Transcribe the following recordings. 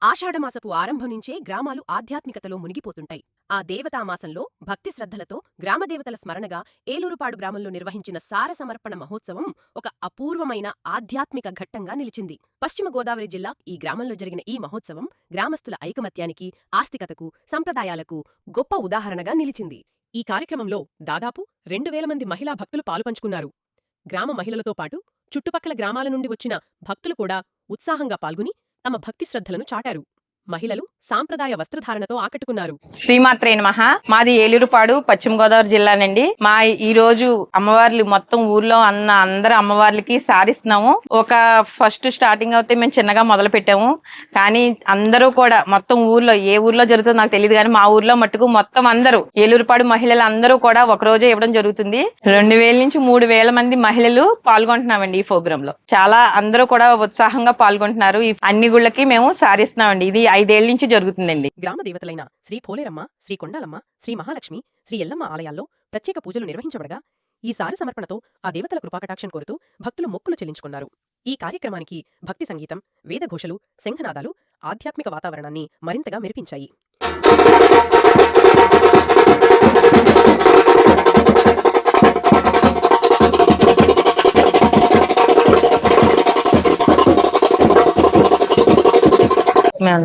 ఆషాఢమాసపు ఆరంభం నుంచే గ్రామాలు ఆధ్యాత్మికతలో మునిగిపోతుంటాయి. ఆ దేవతామాసంలో భక్తి శ్రద్ధలతో గ్రామదేవతల స్మరణగా ఏలూరుపాడు గ్రామంలో నిర్వహించిన సార సమర్పణ మహోత్సవం ఒక అపూర్వమైన ఆధ్యాత్మిక ఘట్టంగా నిలిచింది. పశ్చిమ గోదావరి జిల్లా ఈ గ్రామంలో జరిగిన ఈ మహోత్సవం గ్రామస్తుల ఐకమత్యానికి, ఆస్తికతకు, సంప్రదాయాలకు గొప్ప ఉదాహరణగా నిలిచింది. ఈ కార్యక్రమంలో దాదాపు 2000 మంది మహిళా భక్తులు పాలుపంచుకున్నారు. గ్రామ మహిళలతో పాటు చుట్టుపక్కల గ్రామాల నుండి వచ్చిన భక్తులు కూడా ఉత్సాహంగా పాల్గొని తమ భక్తి శ్రద్ధలను చాటారు. మహిళలు సాంప్రదాయ వస్త్రధారణతో ఆకట్టుకున్నారు. శ్రీమాత్రే నమః. మాది ఏలూరుపాడు, పశ్చిమ గోదావరి జిల్లానండి. మా ఈ రోజు అమ్మవార్లు మొత్తం ఊర్లో అందరు అమ్మవార్లకి సారిస్తున్నాము. ఒక ఫస్ట్ స్టార్టింగ్ అయితే మేము చిన్నగా మొదలు పెట్టాము. కానీ అందరూ కూడా మొత్తం ఊర్లో, ఏ ఊర్లో జరుగుతుందో నాకు తెలియదు కానీ మా ఊర్లో మట్టుకు మొత్తం అందరూ ఏలూరుపాడు మహిళలు అందరూ కూడా ఒక రోజే ఇవ్వడం జరుగుతుంది. 2000 నుంచి 3000 మంది మహిళలు పాల్గొంటున్నామండి ఈ ప్రోగ్రామ్ లో. చాలా అందరూ కూడా ఉత్సాహంగా పాల్గొంటున్నారు. అన్ని గుళ్ళకి మేము సారిస్తున్నామండి. ఇది 5 ఏళ్ల నుంచి జరుగుతుందండి. గ్రామ దేవతలైన శ్రీ పోలేరమ్మ, శ్రీ కొండాలమ్మ, శ్రీ మహాలక్ష్మి, శ్రీ ఎల్లమ్మ ఆలయాల్లో ప్రత్యేక పూజలు నిర్వహించబడగా ఈ సారి సమర్పణతో ఆ దేవతల కృపాకటాక్షం కోరుతూ భక్తులు మొక్కులు చెల్లించుకున్నారు. ఈ కార్యక్రమానికి భక్తి సంగీతం, వేదఘోషలు, శంఖనాదాలు ఆధ్యాత్మిక వాతావరణాన్ని మరింతగా మెరిపించాయి.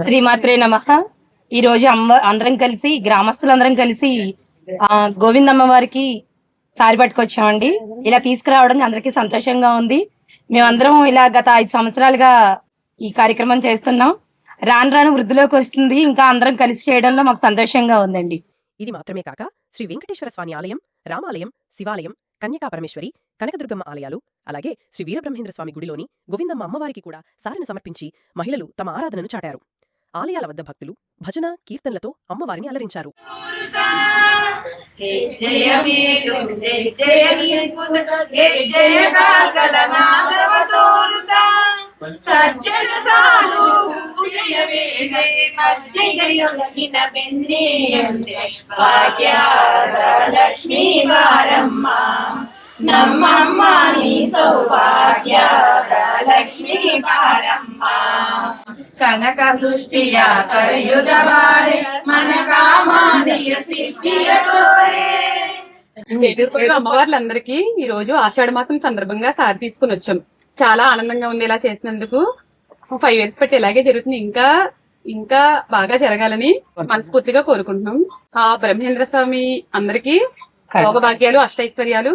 శ్రీమాత్రే నమః. ఈ రోజు అందరం కలిసి, గ్రామస్తులందరం కలిసి గోవిందమ్మ వారికి సారి పట్టుకొచ్చామండి. ఇలా తీసుకురావడం అందరికీ సంతోషంగా ఉంది. మేమందరం ఇలా గత 5 సంవత్సరాలుగా ఈ కార్యక్రమం చేస్తున్నాం. రాను రాను వృద్ధిలోకి వస్తుంది. ఇంకా అందరం కలిసి చేయడంలో మాకు సంతోషంగా ఉందండి. ఇది మాత్రమే కాక శ్రీ వెంకటేశ్వర స్వామి ఆలయం, రామాలయం, శివాలయం, కన్యకా పరమేశ్వరి, కనకదుర్గమ్మ ఆలయాలు, అలాగే శ్రీ వీరబ్రహ్మేంద్ర స్వామి గుడిలోని గోవిందమ్మ అమ్మవారికి కూడా సారిని సమర్పించి మహిళలు తమ ఆరాధనను చాటారు. ఆలయాల వద్ద భక్తులు భజన, కీర్తనలతో అమ్మవారిని అలరించారు. నమ్మమ్మ నీ సౌభాగ్యాద లక్ష్మీ పారమ్మ కనక సృష్టియ కరయుధవారే మన కామానియ సిద్ధియ కోరే. అమ్మవార్లందరికీ ఈ రోజు ఆషాఢ మాసం సందర్భంగా సారి తీసుకుని వచ్చాం. చాలా ఆనందంగా ఉంది ఇలా చేసినందుకు. 5 years పెట్టి ఇలాగే జరుగుతుంది. ఇంకా బాగా జరగాలని మనస్ఫూర్తిగా కోరుకుంటున్నాం. ఆ బ్రహ్మేంద్ర స్వామి అందరికీ భోగభాగ్యాలు, అష్టైశ్వర్యాలు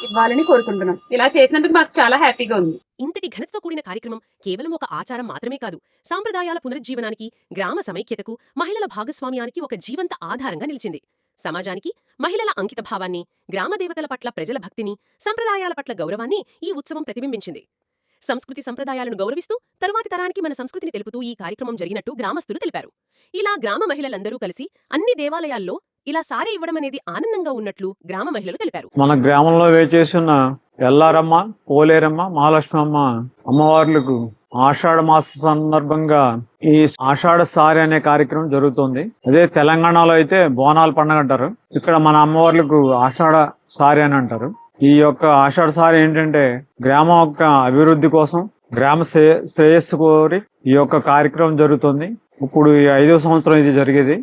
ఇవ్వాలని కోరుకుంటున్నాం. ఇలా చేసినందుకు మాకు చాలా హ్యాపీగా ఉంది. ఇంతటి ఘనతతో కూడిన కార్యక్రమం కేవలం ఒక ఆచారం మాత్రమే కాదు, సాంప్రదాయాల పునరుజ్జీవనానికి, గ్రామ సమైక్యతకు, మహిళల భాగస్వామ్యానికి ఒక జీవంత ఆధారంగా నిలిచింది. సమాజానికి మహిళల అంకిత భావాన్ని, గ్రామ దేవతల పట్ల ప్రజల భక్తిని, సంప్రదాయాల పట్ల గౌరవాన్ని ఈ ఉత్సవం ప్రతిబింబించింది. సంస్కృతి సంప్రదాయాలను గౌరవిస్తూ తరువాతి తరానికి మన సంస్కృతిని తెలుపుతూ ఈ కార్యక్రమం జరిగినట్టు గ్రామస్తులు తెలిపారు. ఇలా గ్రామ మహిళలందరూ కలిసి అన్ని దేవాలయాల్లో ఇలా సారే ఇవ్వడం అనేది ఆనందంగా ఉన్నట్లు గ్రామ మహిళలు తెలిపారు. మన గ్రామంలో వేచేసిన ఎల్లారమ్మ, పోలేరమ్మ, మహాలక్ష్మమ్మ అమ్మవార్లకు ఆషాఢ మాస సందర్భంగా ఈ ఆషాఢ సారి అనే కార్యక్రమం జరుగుతుంది. అదే తెలంగాణలో అయితే బోనాల పండుగ అంటారు. ఇక్కడ మన అమ్మవార్లకు ఆషాఢ సారి అని అంటారు. ఈ యొక్క ఆషాఢ సారి ఏంటంటే గ్రామం యొక్క అభివృద్ధి కోసం, గ్రామ శ్రేయస్సు కోరి ఈ యొక్క కార్యక్రమం జరుగుతుంది. ఇప్పుడు ఈ 5వ సంవత్సరం ఇది జరిగేది.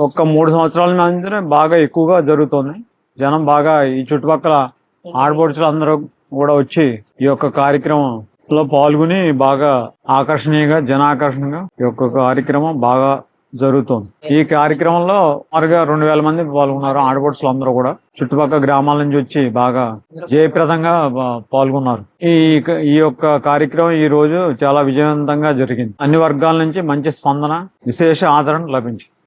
ఒక 3 సంవత్సరాల నుంచి బాగా ఎక్కువగా జరుగుతుంది. జనం బాగా ఈ చుట్టుపక్కల ఆడపడుచులు అందరూ కూడా వచ్చి ఈ యొక్క కార్యక్రమంలో పాల్గొని బాగా ఆకర్షణీయంగా, జనాకర్షణగా ఈ యొక్క కార్యక్రమం బాగా జరుగుతుంది. ఈ కార్యక్రమంలో సుమారుగా 2000 మంది పాల్గొన్నారు. ఆడపడుచులు అందరూ కూడా చుట్టుపక్కల గ్రామాల నుంచి వచ్చి బాగా జయప్రదంగా పాల్గొన్నారు. ఈ యొక్క కార్యక్రమం ఈ రోజు చాలా విజయవంతంగా జరిగింది. అన్ని వర్గాల నుంచి మంచి స్పందన, విశేష ఆదరణ లభించింది.